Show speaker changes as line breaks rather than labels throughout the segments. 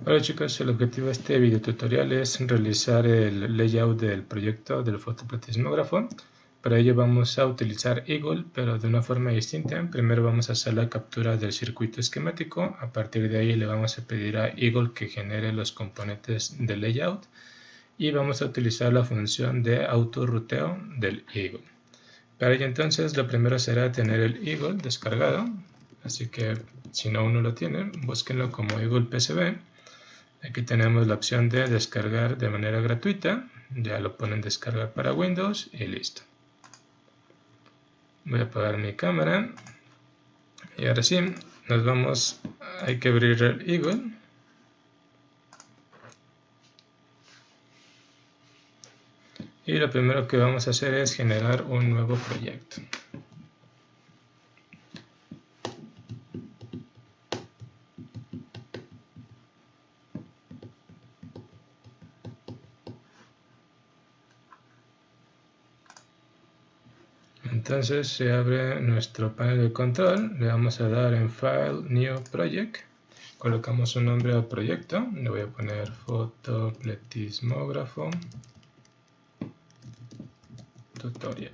Hola chicos, el objetivo de este video tutorial es realizar el layout del proyecto del fotoplatismógrafo. Para ello vamos a utilizar Eagle, pero de una forma distinta. Primero vamos a hacer la captura del circuito esquemático. A partir de ahí le vamos a pedir a Eagle que genere los componentes del layout. Y vamos a utilizar la función de autorruteo del Eagle. Para ello entonces lo primero será tener el Eagle descargado. Así que si no uno lo tiene, búsquenlo como Eagle PCB. Aquí tenemos la opción de descargar de manera gratuita. Ya lo ponen descargar para Windows y listo. Voy a apagar mi cámara. Y ahora sí, nos vamos. Hay que abrir el Eagle. Y lo primero que vamos a hacer es generar un nuevo proyecto. Entonces se abre nuestro panel de control, le vamos a dar en File, New Project, colocamos un nombre al proyecto, le voy a poner fotoplatismógrafo tutorial.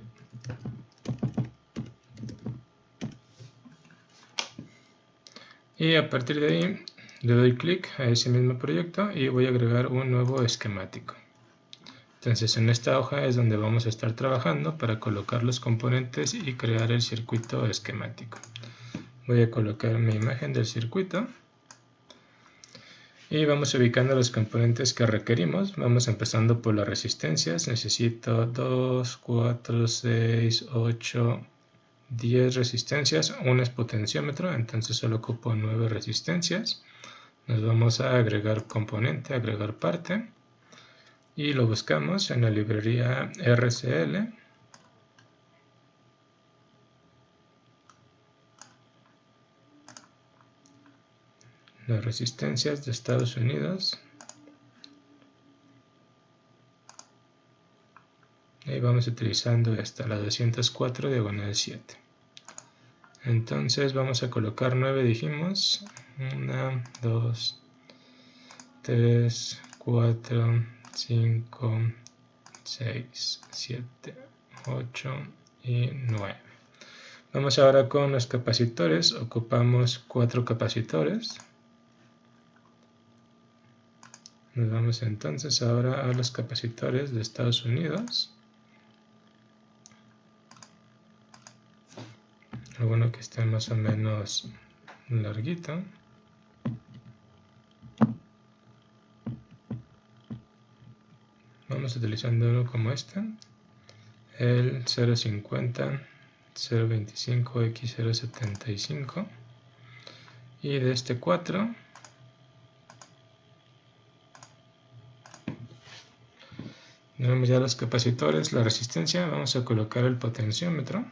Y a partir de ahí le doy clic a ese mismo proyecto y voy a agregar un nuevo esquemático. Entonces en esta hoja es donde vamos a estar trabajando para colocar los componentes y crear el circuito esquemático. Voy a colocar mi imagen del circuito y vamos ubicando los componentes que requerimos. Vamos empezando por las resistencias. Necesito 2, 4, 6, 8, 10 resistencias. Una es potenciómetro, entonces solo ocupo 9 resistencias. Nos vamos a agregar componente, agregar parte. Y lo buscamos en la librería RCL. Las resistencias de Estados Unidos. Y vamos utilizando hasta la 204 diagonal 7. Entonces vamos a colocar 9, dijimos. 1, 2, 3, 4, 5, 6, 7, 8 y 9. Vamos ahora con los capacitores. Ocupamos 4 capacitores. Nos vamos entonces ahora a los capacitores de Estados Unidos. Alguno que esté más o menos larguito. Vamos utilizando uno como este, el 050 025 X075, y de este 4 tenemos ya los capacitores, la resistencia. Vamos a colocar el potenciómetro.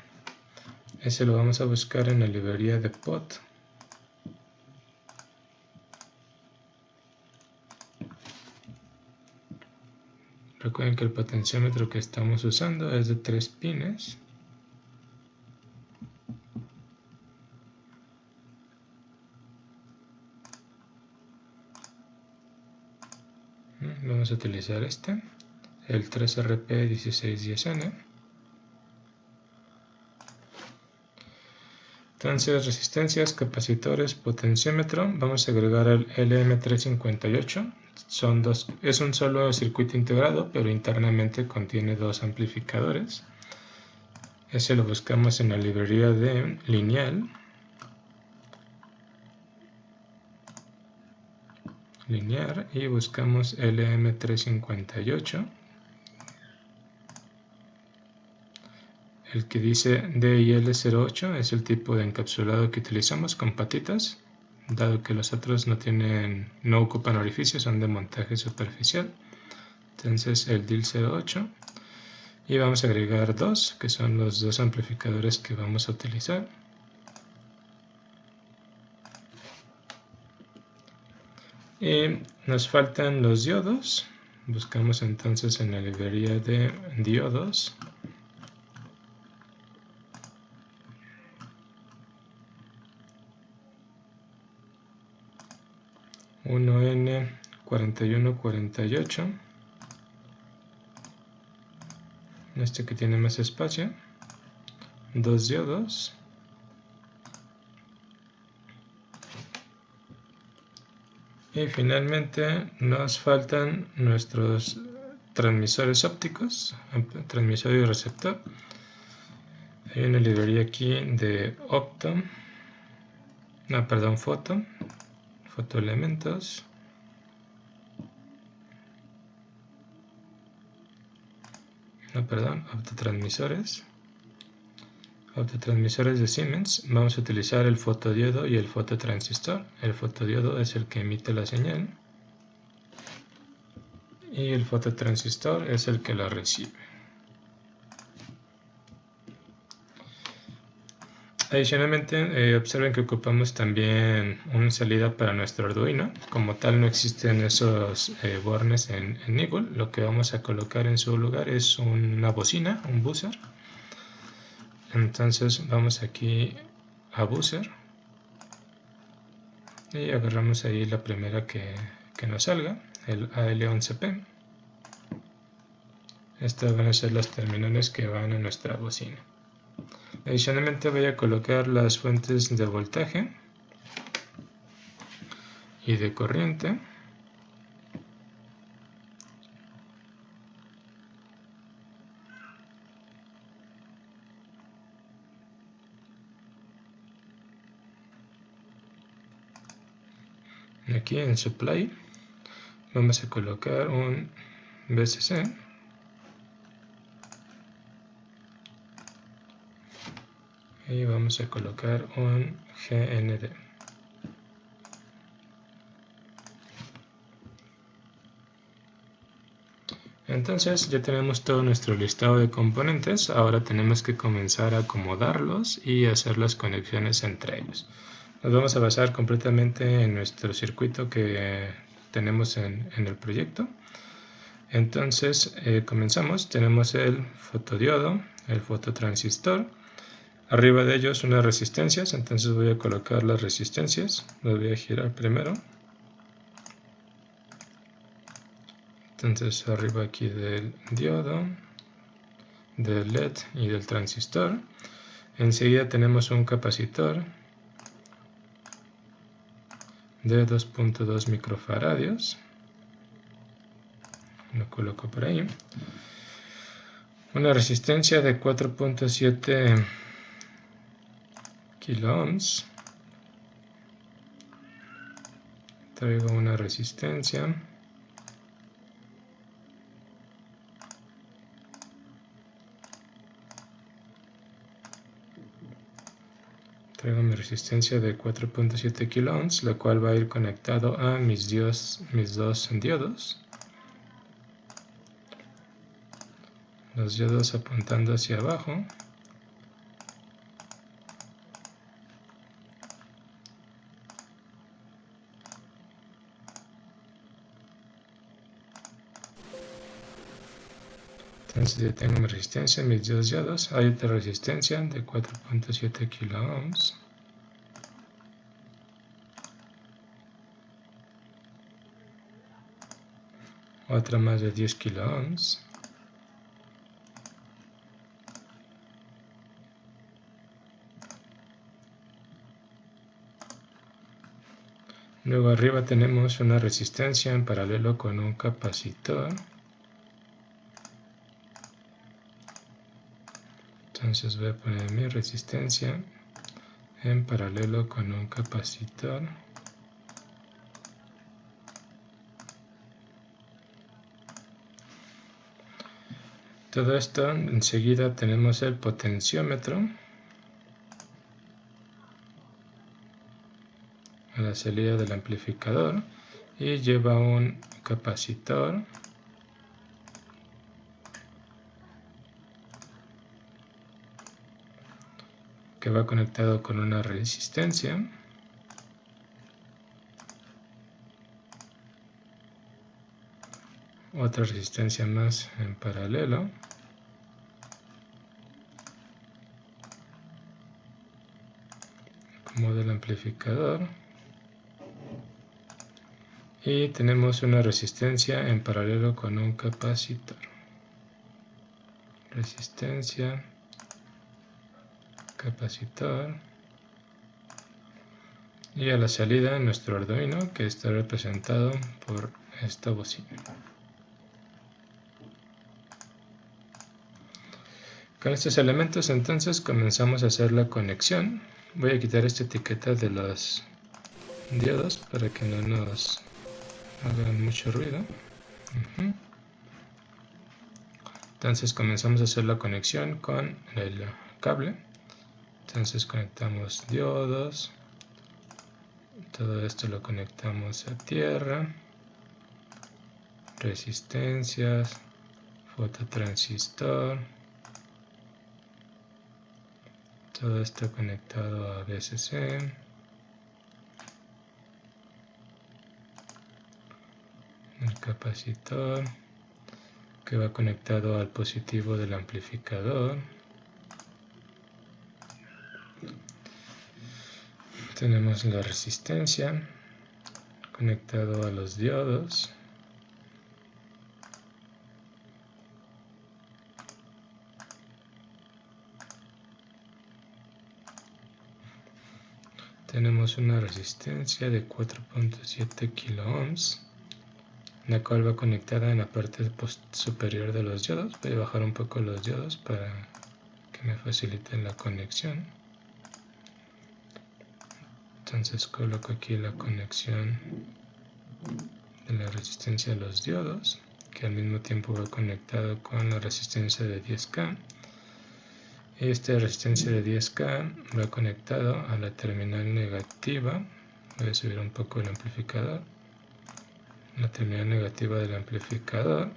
Ese lo vamos a buscar en la librería de pot. Recuerden que el potenciómetro que estamos usando es de 3 pines. Vamos a utilizar este, el 3RP1610N. Entonces, resistencias, capacitores, potenciómetro. Vamos a agregar el LM358. Es un solo circuito integrado, pero internamente contiene 2 amplificadores. Ese lo buscamos en la librería de lineal. Linear, y buscamos LM358. El que dice DIL08 es el tipo de encapsulado que utilizamos con patitas, dado que los otros no ocupan orificios, son de montaje superficial. Entonces el DIL08, y vamos a agregar 2, que son los 2 amplificadores que vamos a utilizar. Y nos faltan los diodos. Buscamos entonces en la librería de diodos. 1N4148, este que tiene más espacio, 2 diodos, y finalmente nos faltan nuestros transmisores ópticos, transmisor y receptor. Hay una librería aquí de fotoelementos. Autotransmisores de Siemens. Vamos a utilizar el fotodiodo y el fototransistor. El fotodiodo es el que emite la señal y el fototransistor es el que la recibe. Adicionalmente, observen que ocupamos también una salida para nuestro Arduino. Como tal, no existen esos bornes en Eagle. Lo que vamos a colocar en su lugar es una bocina, un buzzer. Entonces vamos aquí a buzzer y agarramos ahí la primera que nos salga, el AL11P. Estas van a ser las terminales que van a nuestra bocina. Adicionalmente voy a colocar las fuentes de voltaje y de corriente. Aquí en Supply vamos a colocar un VCC y vamos a colocar un GND. Entonces ya tenemos todo nuestro listado de componentes. Ahora tenemos que comenzar a acomodarlos y hacer las conexiones entre ellos. Nos vamos a basar completamente en nuestro circuito que tenemos en el proyecto. Entonces comenzamos. Tenemos el fotodiodo, el fototransistor. Arriba de ellos unas resistencias, entonces voy a colocar las resistencias. Las voy a girar primero. Entonces arriba aquí del diodo, del LED y del transistor. Enseguida tenemos un capacitor de 2.2 microfaradios. Lo coloco por ahí. Una resistencia de 4.7 kilo ohms. Traigo una resistencia. Traigo mi resistencia de 4.7 kilo ohms, la cual va a ir conectado a mis dos diodos. Los diodos apuntando hacia abajo. Entonces ya tengo mi resistencia, mis dos diodos. Hay otra resistencia de 4.7 kilo ohms. Otra más de 10 kilo ohms. Luego arriba tenemos una resistencia en paralelo con un capacitor. Entonces voy a poner mi resistencia en paralelo con un capacitor. Todo esto, enseguida tenemos el potenciómetro a la salida del amplificador y lleva un capacitor que va conectado con una resistencia. Otra resistencia más en paralelo. Acomodo el amplificador. y tenemos una resistencia en paralelo con un capacitor. Resistencia, capacitor, y a la salida nuestro Arduino, que está representado por esta bocina. Con estos elementos entonces comenzamos a hacer la conexión. Voy a quitar esta etiqueta de los diodos para que no nos hagan mucho ruido. Entonces comenzamos a hacer la conexión con el cable. Entonces conectamos diodos. Todo esto lo conectamos a tierra. Resistencias. Fototransistor. Todo esto conectado a VCC. El capacitor que va conectado al positivo del amplificador. Tenemos la resistencia conectado a los diodos. Tenemos una resistencia de 4.7 kilo ohms, la cual va conectada en la parte superior de los diodos. Voy a bajar un poco los diodos para que me faciliten la conexión. Entonces coloco aquí la conexión de la resistencia de los diodos, que al mismo tiempo va conectado con la resistencia de 10K. Esta resistencia de 10K va conectado a la terminal negativa. Voy a subir un poco el amplificador. La terminal negativa del amplificador,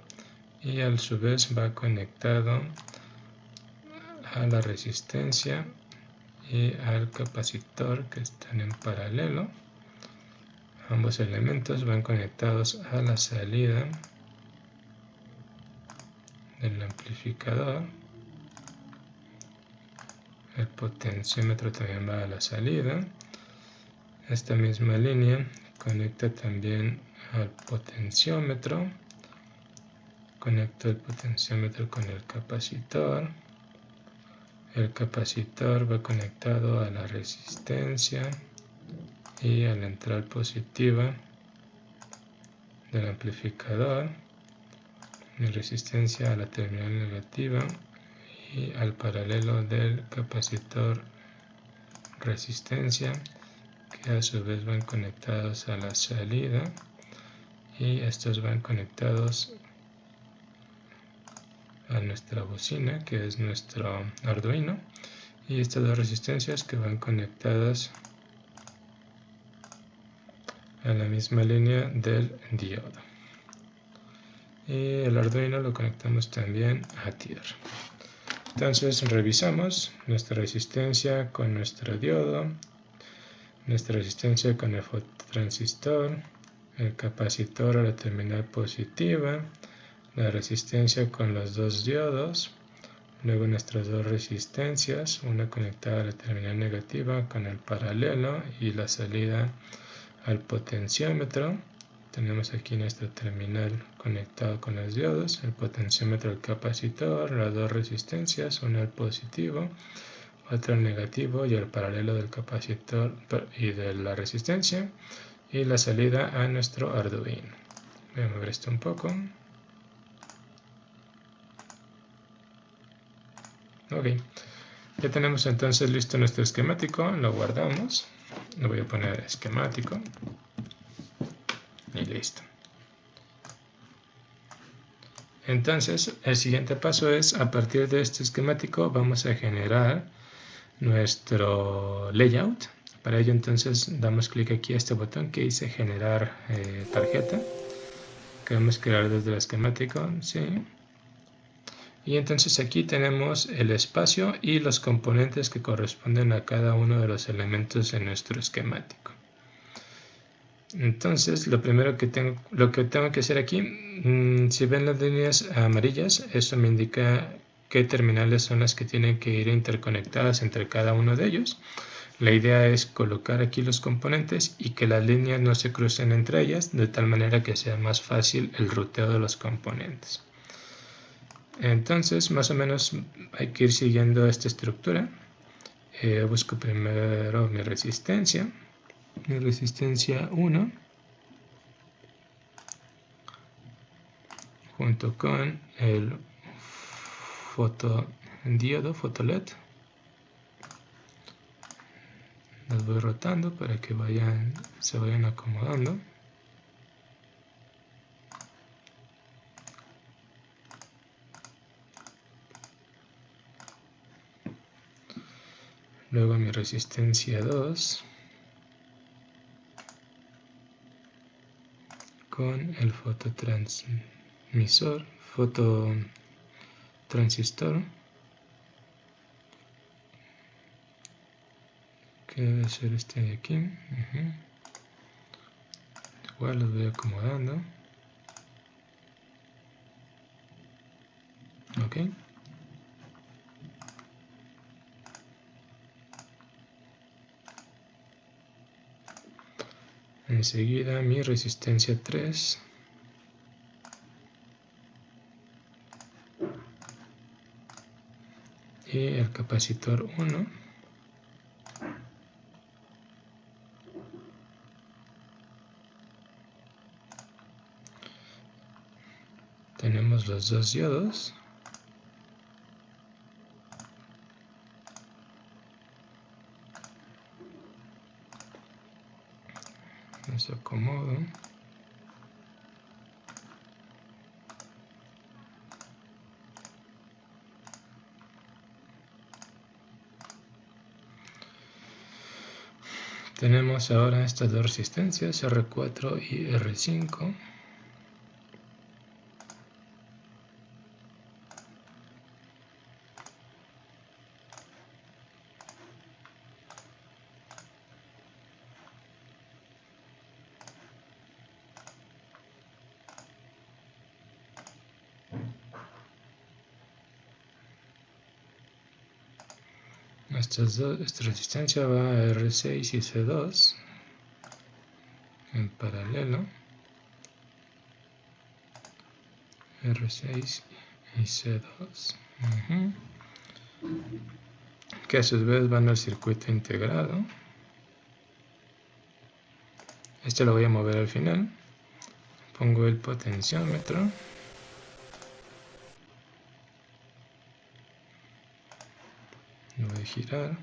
y a su vez va conectado a la resistencia y al capacitor, que están en paralelo. Ambos elementos van conectados a la salida del amplificador. El potenciómetro también va a la salida. Esta misma línea conecta también al potenciómetro. Conecto el potenciómetro con el capacitor. El capacitor va conectado a la resistencia y a la entrada positiva del amplificador. Mi resistencia a la terminal negativa y al paralelo del capacitor resistencia, que a su vez van conectados a la salida, y estos van conectados a nuestra bocina, que es nuestro Arduino, y estas dos resistencias que van conectadas a la misma línea del diodo. Y el Arduino lo conectamos también a tierra. Entonces revisamos nuestra resistencia con nuestro diodo, nuestra resistencia con el fototransistor, el capacitor a la terminal positiva, la resistencia con los dos diodos, luego nuestras dos resistencias, una conectada a la terminal negativa con el paralelo y la salida al potenciómetro. Tenemos aquí nuestra terminal conectada con los diodos, el potenciómetro al capacitor, las dos resistencias, una al positivo, otra al negativo y el paralelo del capacitor y de la resistencia, y la salida a nuestro Arduino. Voy a mover esto un poco. Ok, ya tenemos entonces listo nuestro esquemático, lo guardamos, lo voy a poner esquemático y listo. Entonces el siguiente paso es, a partir de este esquemático vamos a generar nuestro layout. Para ello entonces damos clic aquí a este botón que dice generar tarjeta. Queremos crear desde el esquemático, sí. Y entonces aquí tenemos el espacio y los componentes que corresponden a cada uno de los elementos de nuestro esquemático. Entonces lo que tengo que hacer aquí, si ven las líneas amarillas, eso me indica qué terminales son las que tienen que ir interconectadas entre cada uno de ellos. La idea es colocar aquí los componentes y que las líneas no se crucen entre ellas, de tal manera que sea más fácil el ruteo de los componentes. Entonces, más o menos hay que ir siguiendo esta estructura. Busco primero mi resistencia 1, junto con el fotodiodo, fotoled. Los voy rotando para que se vayan acomodando. Luego mi resistencia 2 con el fototransistor, que debe ser este de aquí. Igual los voy acomodando. Ok. Enseguida mi resistencia 3 y el capacitor 1. Tenemos los dos diodos. Los acomodo. Tenemos ahora estas dos resistencias, R4 y R5. Esta resistencia va a R6 y C2 en paralelo. R6 y C2. Que a su vez van al circuito integrado. Este lo voy a mover al final. Pongo el potenciómetro. Lo voy a girar.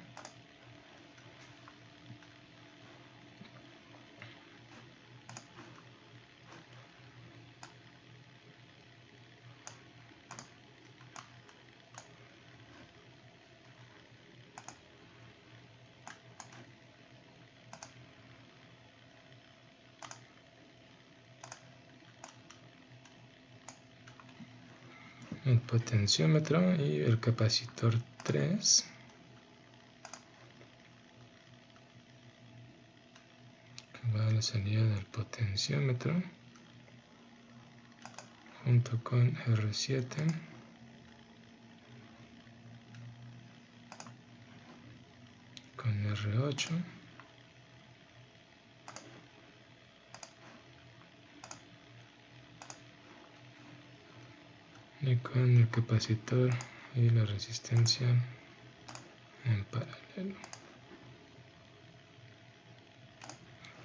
El potenciómetro y el capacitor 3. Que va a la salida del potenciómetro junto con R7 con R8 y con el capacitor y la resistencia en paralelo.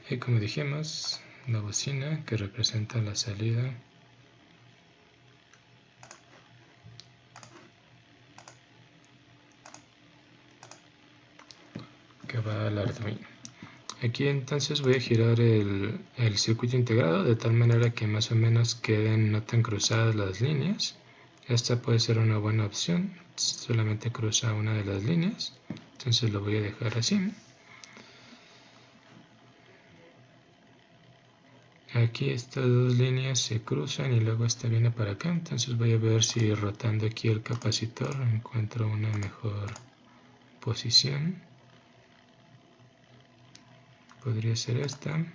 Y como dijimos, la bocina que representa la salida que va al Arduino. Aquí entonces voy a girar el circuito integrado de tal manera que más o menos queden no tan cruzadas las líneas. Esta puede ser una buena opción, solamente cruza una de las líneas, entonces lo voy a dejar así. Aquí estas dos líneas se cruzan y luego esta viene para acá, entonces voy a ver si rotando aquí el capacitor encuentro una mejor posición. Podría ser esta.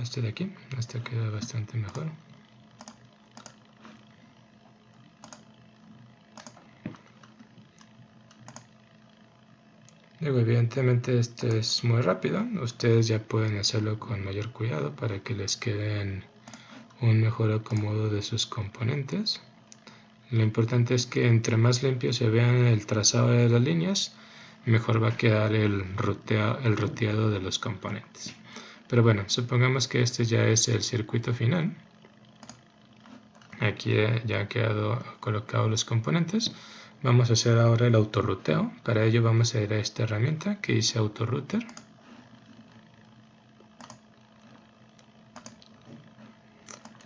este de aquí. Este queda bastante mejor. Luego, evidentemente esto es muy rápido. Ustedes ya pueden hacerlo con mayor cuidado para que les queden un mejor acomodo de sus componentes. Lo importante es que entre más limpio se vean el trazado de las líneas, mejor va a quedar el ruteado de los componentes. Pero bueno, supongamos que este ya es el circuito final. Aquí ya han quedado colocados los componentes. Vamos a hacer ahora el autorruteo. Para ello vamos a ir a esta herramienta que dice Autorouter.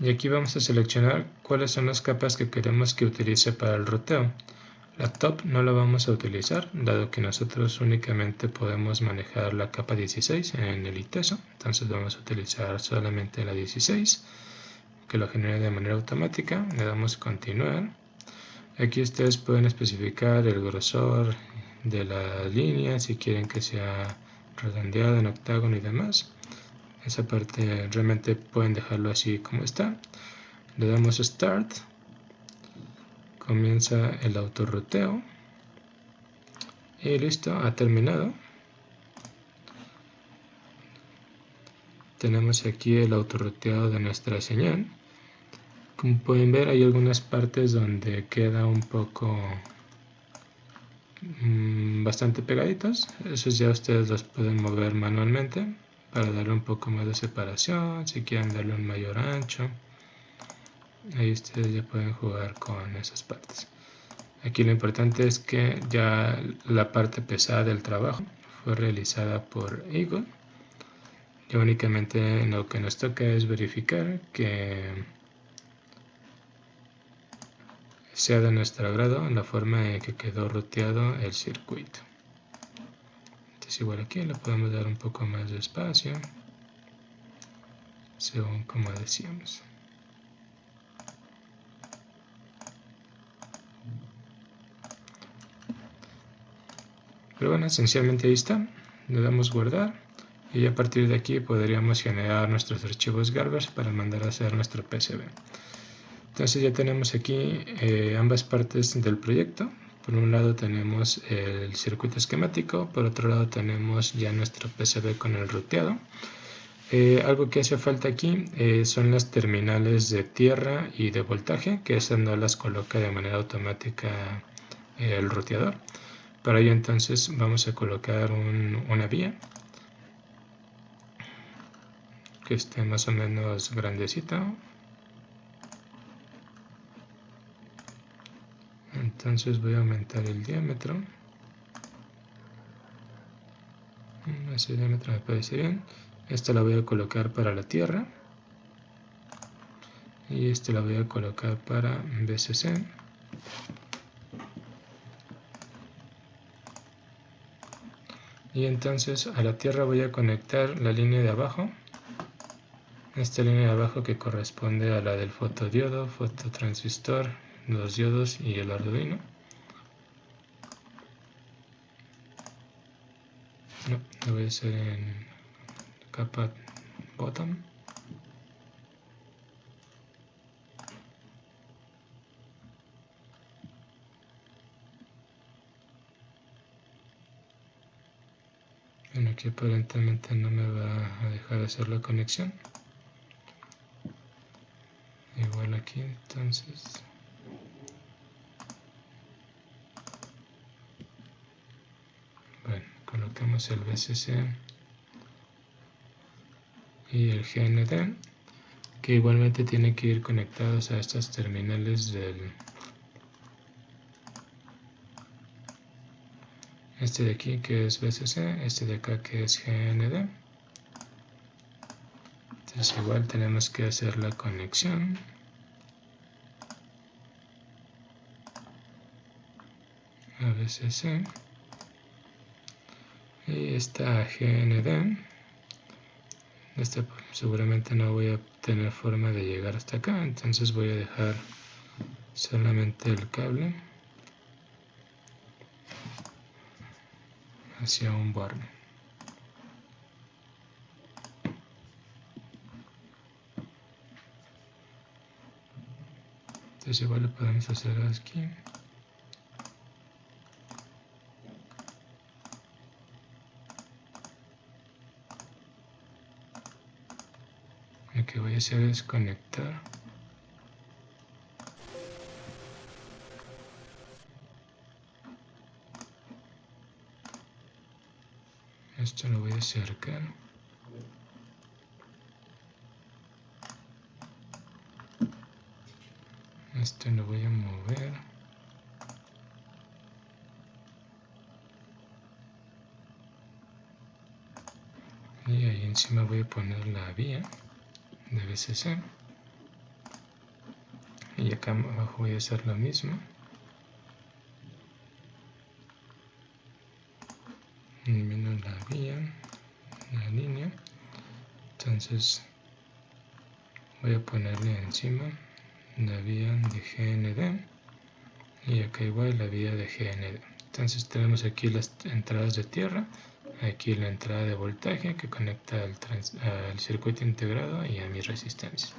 Y aquí vamos a seleccionar cuáles son las capas que queremos que utilice para el ruteo. La top no la vamos a utilizar, dado que nosotros únicamente podemos manejar la capa 16 en el ITESO. Entonces vamos a utilizar solamente la 16, que lo genere de manera automática. Le damos continuar. Aquí ustedes pueden especificar el grosor de la línea, si quieren que sea redondeada en octágono y demás. Esa parte realmente pueden dejarlo así como está. Le damos Start. Comienza el autorruteo. Y listo, ha terminado. Tenemos aquí el autorruteado de nuestra señal. Como pueden ver, hay algunas partes donde queda un poco bastante pegaditos. Esos ya ustedes los pueden mover manualmente para darle un poco más de separación, si quieren darle un mayor ancho. Ahí ustedes ya pueden jugar con esas partes. Aquí lo importante es que ya la parte pesada del trabajo fue realizada por Eagle. Y únicamente lo que nos toca es verificar que sea de nuestro agrado la forma en que quedó ruteado el circuito. Entonces igual aquí le podemos dar un poco más de espacio, según como decíamos. Pero bueno, esencialmente ahí está. Le damos guardar y a partir de aquí podríamos generar nuestros archivos garbage para mandar a hacer nuestro PCB. Entonces ya tenemos aquí ambas partes del proyecto. Por un lado tenemos el circuito esquemático, por otro lado tenemos ya nuestro PCB con el ruteado. Algo que hace falta aquí son las terminales de tierra y de voltaje, que esas no las coloca de manera automática el ruteador. Para ello entonces vamos a colocar una vía que esté más o menos grandecita. Entonces voy a aumentar el diámetro. Ese diámetro me parece bien. Esta la voy a colocar para la tierra. Y esta la voy a colocar para BCC. Y entonces a la tierra voy a conectar la línea de abajo. Esta línea de abajo que corresponde a la del fotodiodo, fototransistor, los diodos y el Arduino. No, lo voy a hacer en capa bottom. Bueno, aquí aparentemente no me va a dejar hacer la conexión. Igual aquí, entonces. Bueno, colocamos el BCC y el GND, que igualmente tienen que ir conectados a estas terminales del este de aquí que es BCC, este de acá que es GND. Entonces igual tenemos que hacer la conexión. A BCC y esta GND. Esta seguramente no voy a tener forma de llegar hasta acá, entonces voy a dejar solamente el cable hacia un borde. Entonces igual lo podemos hacer aquí. Lo que voy a hacer es conectar esto, lo voy a acercar. Esto lo voy a mover. Y ahí encima voy a poner la vía de VCC. Y acá abajo voy a hacer lo mismo. Elimino la vía, la línea. Entonces voy a ponerle encima la vía de GND. Y acá igual la vía de GND. Entonces tenemos aquí las entradas de tierra. Aquí la entrada de voltaje que conecta al circuito integrado y a mi resistencia.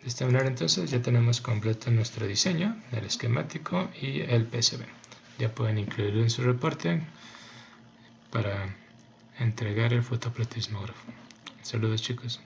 De esta manera entonces ya tenemos completo nuestro diseño del esquemático y el PCB. Ya pueden incluirlo en su reporte para entregar el fotoplatismógrafo. Saludos chicos.